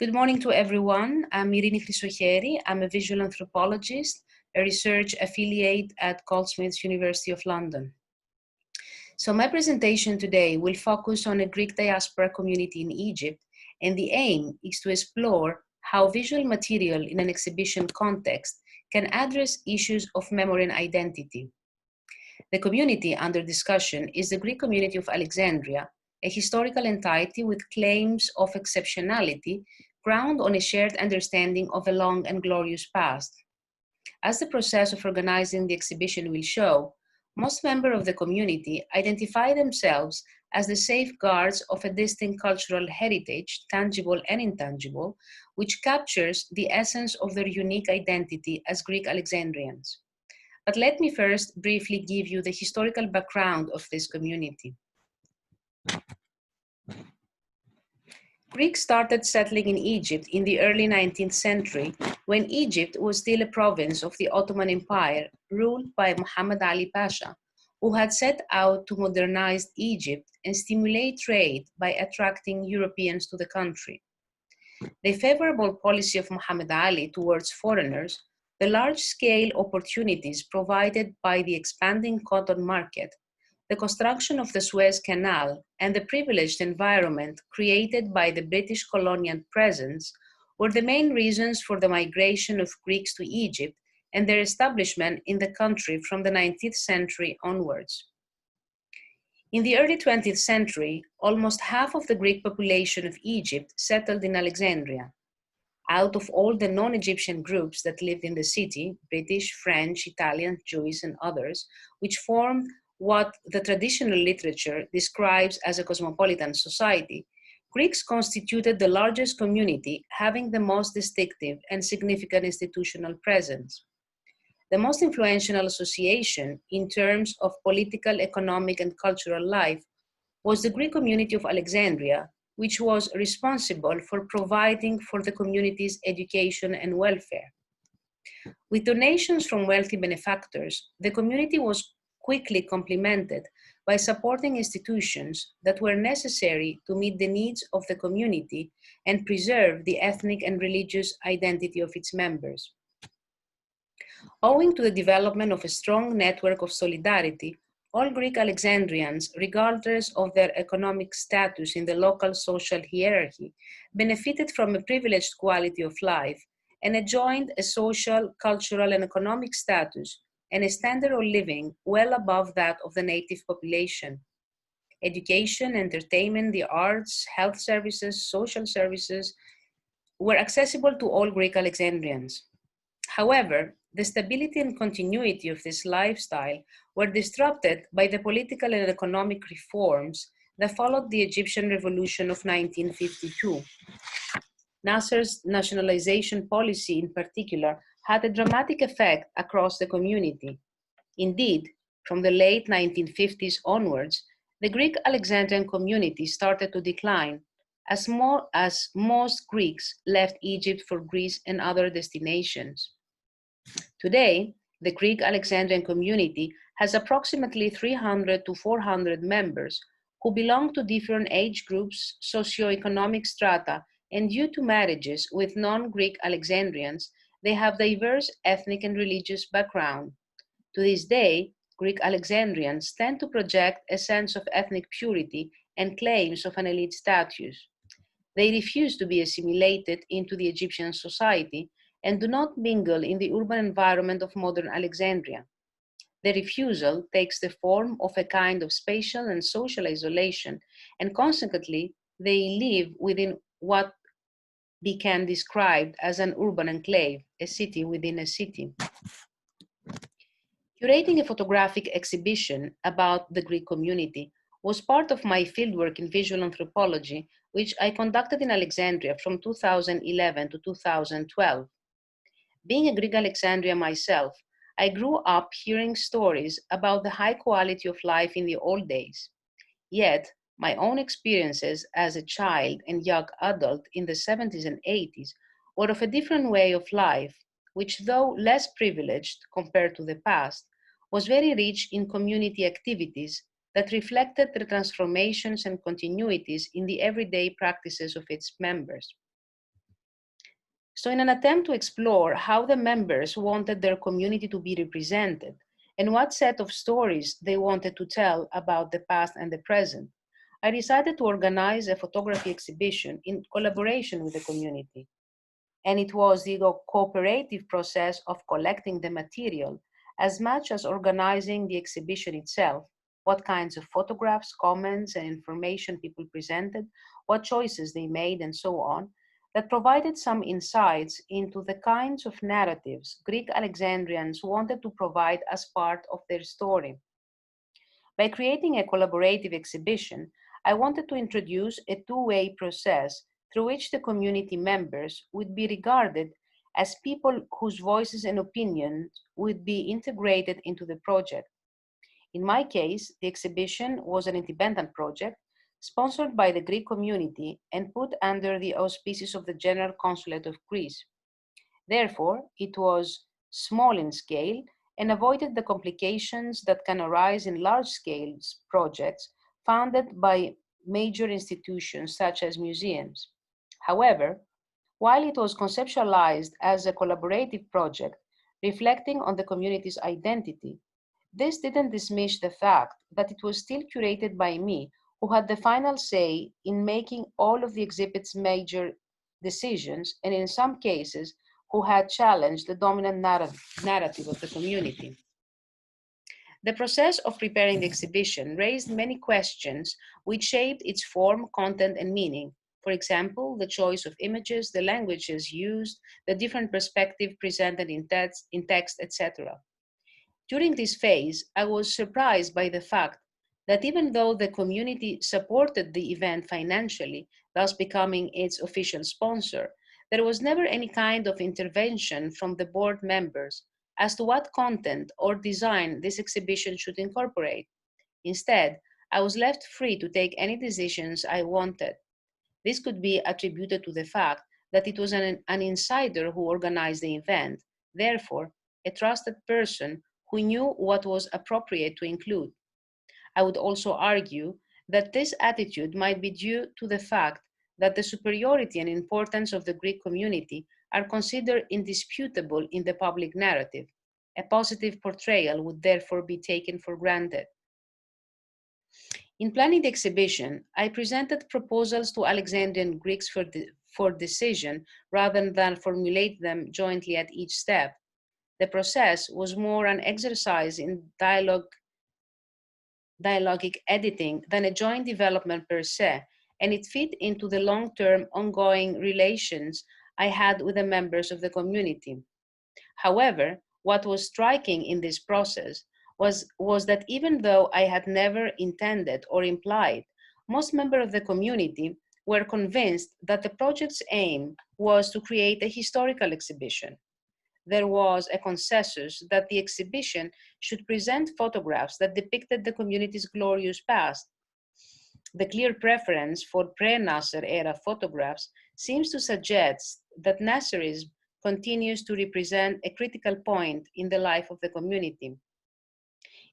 Good morning to everyone. I'm Eirini Chrysocheri. I'm a visual anthropologist, a research affiliate at Goldsmiths University of London. So my presentation today will focus on a Greek diaspora community in Egypt, and the aim is to explore how visual material in an exhibition context can address issues of memory and identity. The community under discussion is the Greek community of Alexandria, a historical entity with claims of exceptionality grounded on a shared understanding of a long and glorious past. As the process of organizing the exhibition will show, most members of the community identify themselves as the safeguards of a distinct cultural heritage, tangible and intangible, which captures the essence of their unique identity as Greek Alexandrians. But let me first briefly give you the historical background of this community. Greeks started settling in Egypt in the early 19th century when Egypt was still a province of the Ottoman Empire ruled by Muhammad Ali Pasha, who had set out to modernize Egypt and stimulate trade by attracting Europeans to the country. The favorable policy of Muhammad Ali towards foreigners, the large-scale opportunities provided by the expanding cotton market, the construction of the Suez Canal, and the privileged environment created by the British colonial presence were the main reasons for the migration of Greeks to Egypt and their establishment in the country from the 19th century onwards. In the early 20th century, almost half of the Greek population of Egypt settled in Alexandria. Out of all the non-Egyptian groups that lived in the city, British, French, Italian, Jewish, and others, which formed what the traditional literature describes as a cosmopolitan society, Greeks constituted the largest community, having the most distinctive and significant institutional presence. The most influential association in terms of political, economic, and cultural life was the Greek community of Alexandria, which was responsible for providing for the community's education and welfare. With donations from wealthy benefactors, the community was quickly complemented by supporting institutions that were necessary to meet the needs of the community and preserve the ethnic and religious identity of its members. Owing to the development of a strong network of solidarity, all Greek Alexandrians, regardless of their economic status in the local social hierarchy, benefited from a privileged quality of life and enjoyed a social, cultural, and economic status and a standard of living well above that of the native population. Education, entertainment, the arts, health services, social services were accessible to all Greek Alexandrians. However, the stability and continuity of this lifestyle were disrupted by the political and economic reforms that followed the Egyptian Revolution of 1952. Nasser's nationalization policy in particular had a dramatic effect across the community. Indeed, from the late 1950s onwards, the Greek Alexandrian community started to decline as most Greeks left Egypt for Greece and other destinations. Today, the Greek Alexandrian community has approximately 300 to 400 members who belong to different age groups, socioeconomic strata, and due to marriages with non-Greek Alexandrians, they have diverse ethnic and religious background. To this day, Greek Alexandrians tend to project a sense of ethnic purity and claims of an elite status. They refuse to be assimilated into the Egyptian society and do not mingle in the urban environment of modern Alexandria. The refusal takes the form of a kind of spatial and social isolation, and consequently, they live within what became described as an urban enclave, a city within a city. Curating a photographic exhibition about the Greek community was part of my fieldwork in visual anthropology, which I conducted in Alexandria from 2011 to 2012. Being a Greek Alexandria myself, I grew up hearing stories about the high quality of life in the old days. Yet, my own experiences as a child and young adult in the 70s and 80s were of a different way of life, which, though less privileged compared to the past, was very rich in community activities that reflected the transformations and continuities in the everyday practices of its members. So in an attempt to explore how the members wanted their community to be represented and what set of stories they wanted to tell about the past and the present, I decided to organize a photography exhibition in collaboration with the community. And it was the cooperative process of collecting the material as much as organizing the exhibition itself, what kinds of photographs, comments, and information people presented, what choices they made, and so on, that provided some insights into the kinds of narratives Greek Alexandrians wanted to provide as part of their story. By creating a collaborative exhibition, I wanted to introduce a two-way process through which the community members would be regarded as people whose voices and opinions would be integrated into the project. In my case, the exhibition was an independent project sponsored by the Greek community and put under the auspices of the General Consulate of Greece. Therefore, it was small in scale and avoided the complications that can arise in large-scale projects funded by major institutions such as museums. However, while it was conceptualized as a collaborative project reflecting on the community's identity, this didn't dismiss the fact that it was still curated by me, who had the final say in making all of the exhibit's major decisions, and in some cases, who had challenged the dominant narrative of the community. The process of preparing the exhibition raised many questions which shaped its form, content, and meaning. For example, the choice of images, the languages used, the different perspective presented in text, etc. During this phase, I was surprised by the fact that even though the community supported the event financially, thus becoming its official sponsor, there was never any kind of intervention from the board members as to what content or design this exhibition should incorporate. Instead, I was left free to take any decisions I wanted. This could be attributed to the fact that it was an insider who organized the event, therefore, a trusted person who knew what was appropriate to include. I would also argue that this attitude might be due to the fact that the superiority and importance of the Greek community are considered indisputable in the public narrative. A positive portrayal would therefore be taken for granted. In planning the exhibition, I presented proposals to Alexandrian Greeks for decision rather than formulate them jointly at each step. The process was more an exercise in dialogic editing than a joint development per se, and it fit into the long-term ongoing relations I had with the members of the community. However, what was striking in this process was that even though I had never intended or implied, most members of the community were convinced that the project's aim was to create a historical exhibition. There was a consensus that the exhibition should present photographs that depicted the community's glorious past. The clear preference for pre-Nasser era photographs seems to suggest that Nasserism continues to represent a critical point in the life of the community.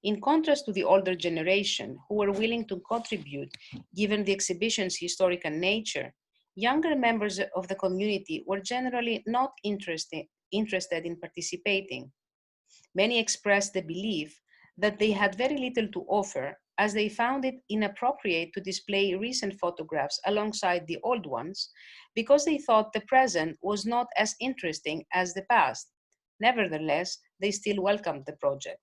In contrast to the older generation, who were willing to contribute given the exhibition's historical nature, younger members of the community were generally not interested in participating. Many expressed the belief that they had very little to offer, as they found it inappropriate to display recent photographs alongside the old ones, because they thought the present was not as interesting as the past. Nevertheless, they still welcomed the project.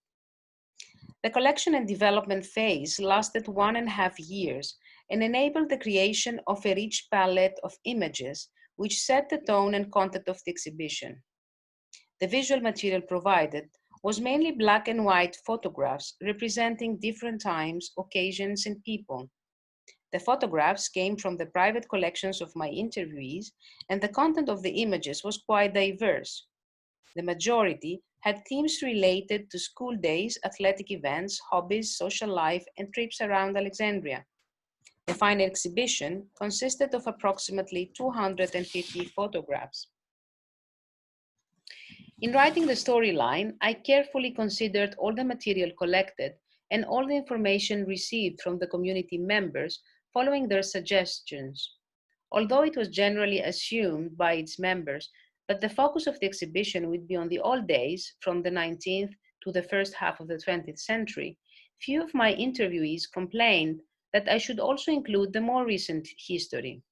The collection and development phase lasted 1.5 years and enabled the creation of a rich palette of images which set the tone and content of the exhibition. The visual material provided was mainly black and white photographs representing different times, occasions, and people. The photographs came from the private collections of my interviewees, and the content of the images was quite diverse. The majority had themes related to school days, athletic events, hobbies, social life, and trips around Alexandria. The final exhibition consisted of approximately 250 photographs. In writing the storyline, I carefully considered all the material collected and all the information received from the community members following their suggestions. Although it was generally assumed by its members that the focus of the exhibition would be on the old days from the 19th to the first half of the 20th century, few of my interviewees complained that I should also include the more recent history.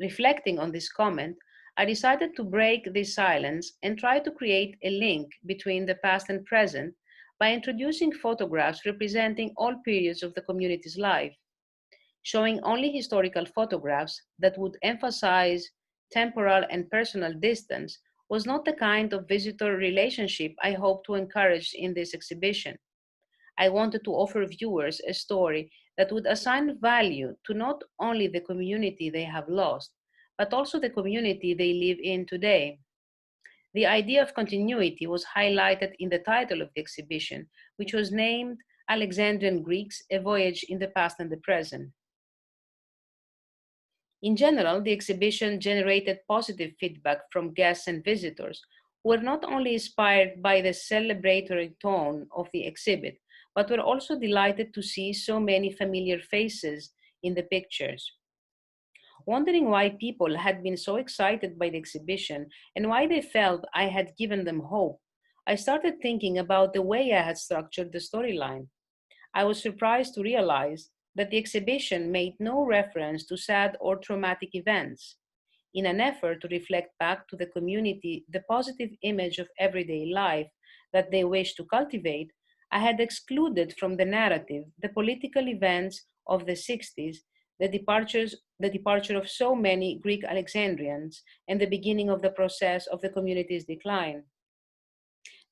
Reflecting on this comment, I decided to break this silence and try to create a link between the past and present by introducing photographs representing all periods of the community's life. Showing only historical photographs that would emphasize temporal and personal distance was not the kind of visitor relationship I hoped to encourage in this exhibition. I wanted to offer viewers a story that would assign value to not only the community they have lost, but also the community they live in today. The idea of continuity was highlighted in the title of the exhibition, which was named Alexandrian Greeks, A Voyage in the Past and the Present. In general, the exhibition generated positive feedback from guests and visitors who were not only inspired by the celebratory tone of the exhibit, but were also delighted to see so many familiar faces in the pictures. Wondering why people had been so excited by the exhibition and why they felt I had given them hope, I started thinking about the way I had structured the storyline. I was surprised to realize that the exhibition made no reference to sad or traumatic events. In an effort to reflect back to the community the positive image of everyday life that they wish to cultivate, I had excluded from the narrative the political events of the 60s, the departure of so many Greek Alexandrians, and the beginning of the process of the community's decline.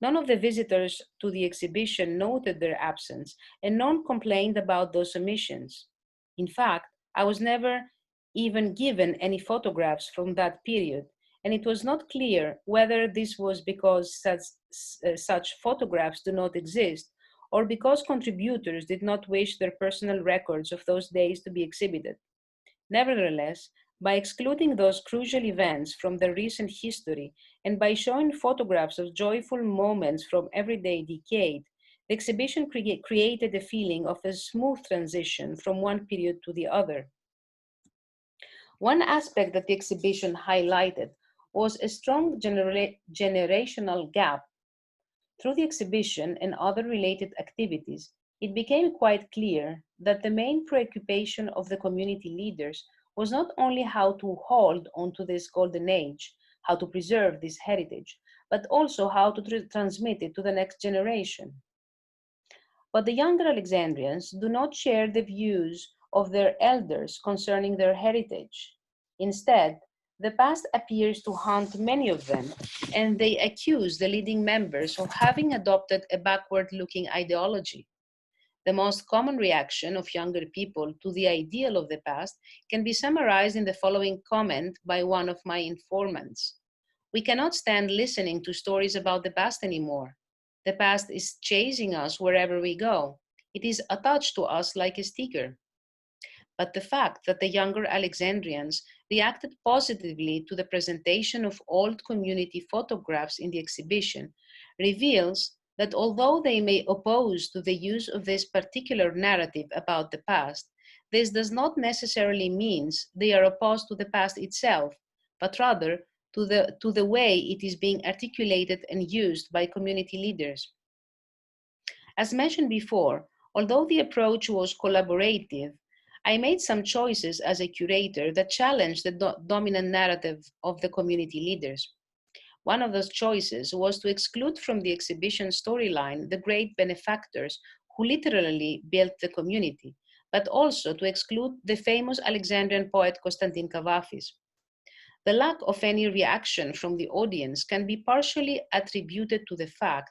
None of the visitors to the exhibition noted their absence, and none complained about those omissions. In fact, I was never even given any photographs from that period, and it was not clear whether this was because such photographs do not exist or because contributors did not wish their personal records of those days to be exhibited. Nevertheless, by excluding those crucial events from the recent history and by showing photographs of joyful moments from everyday decade, the exhibition created a feeling of a smooth transition from one period to the other. One aspect that the exhibition highlighted was a strong generational gap. Through the exhibition and other related activities, it became quite clear that the main preoccupation of the community leaders was not only how to hold onto this golden age, how to preserve this heritage, but also how to transmit it to the next generation. But the younger Alexandrians do not share the views of their elders concerning their heritage. Instead, the past appears to haunt many of them, and they accuse the leading members of having adopted a backward looking ideology. The most common reaction of younger people to the ideal of the past can be summarized in the following comment by one of my informants. We cannot stand listening to stories about the past anymore. The past is chasing us wherever we go. It is attached to us like a sticker. But the fact that the younger Alexandrians reacted positively to the presentation of old community photographs in the exhibition reveals that although they may oppose to the use of this particular narrative about the past, this does not necessarily mean they are opposed to the past itself, but rather to the way it is being articulated and used by community leaders. As mentioned before, although the approach was collaborative, I made some choices as a curator that challenged the dominant narrative of the community leaders. One of those choices was to exclude from the exhibition storyline the great benefactors who literally built the community, but also to exclude the famous Alexandrian poet Konstantin Kavafis. The lack of any reaction from the audience can be partially attributed to the fact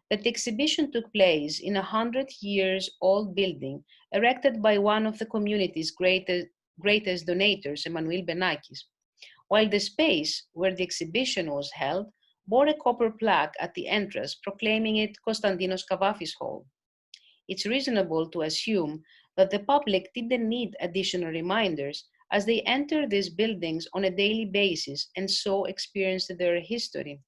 that the exhibition took place in a 100-year-old building erected by one of the community's greatest donators, Emmanuel Benakis, while the space where the exhibition was held bore a copper plaque at the entrance proclaiming it Konstantinos Kavafis Hall. It's reasonable to assume that the public didn't need additional reminders as they enter these buildings on a daily basis and so experienced their history.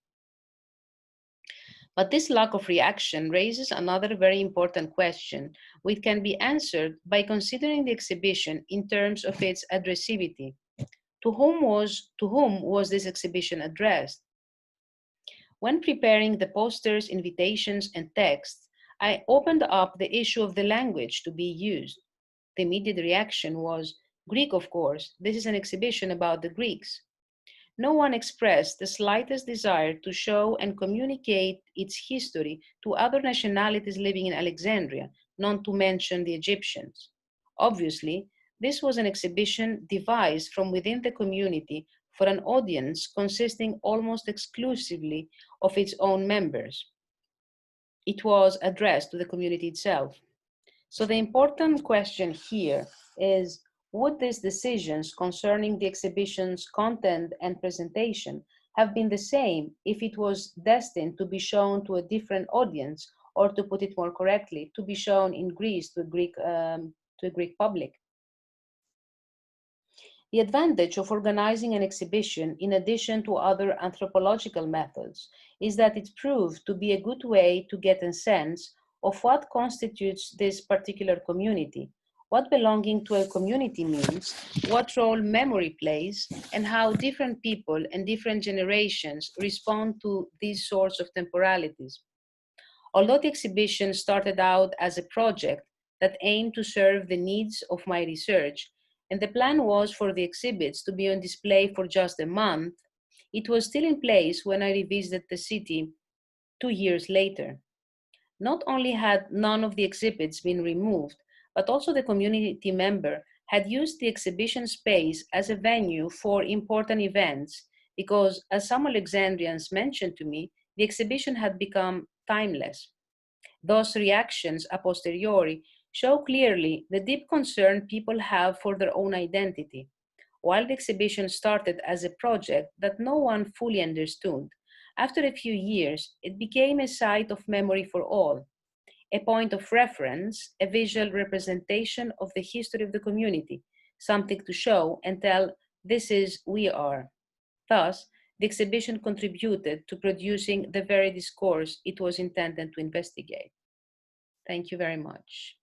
But this lack of reaction raises another very important question, which can be answered by considering the exhibition in terms of its addressivity. To whom was this exhibition addressed? When preparing the posters, invitations, and texts, I opened up the issue of the language to be used. The immediate reaction was, Greek, of course. This is an exhibition about the Greeks. No one expressed the slightest desire to show and communicate its history to other nationalities living in Alexandria, not to mention the Egyptians. Obviously, this was an exhibition devised from within the community for an audience consisting almost exclusively of its own members. It was addressed to the community itself. So the important question here is, would these decisions concerning the exhibition's content and presentation have been the same if it was destined to be shown to a different audience, or to put it more correctly, to be shown in Greece to a Greek public? The advantage of organizing an exhibition, in addition to other anthropological methods, is that it proved to be a good way to get a sense of what constitutes this particular community, what belonging to a community means, what role memory plays, and how different people and different generations respond to these sorts of temporalities. Although the exhibition started out as a project that aimed to serve the needs of my research, and the plan was for the exhibits to be on display for just a month, it was still in place when I revisited the city 2 years later. Not only had none of the exhibits been removed, but also the community member had used the exhibition space as a venue for important events because, as some Alexandrians mentioned to me, the exhibition had become timeless. Those reactions a posteriori show clearly the deep concern people have for their own identity. While the exhibition started as a project that no one fully understood, after a few years, it became a site of memory for all, a point of reference, a visual representation of the history of the community, something to show and tell, this is we are. Thus, the exhibition contributed to producing the very discourse it was intended to investigate. Thank you very much.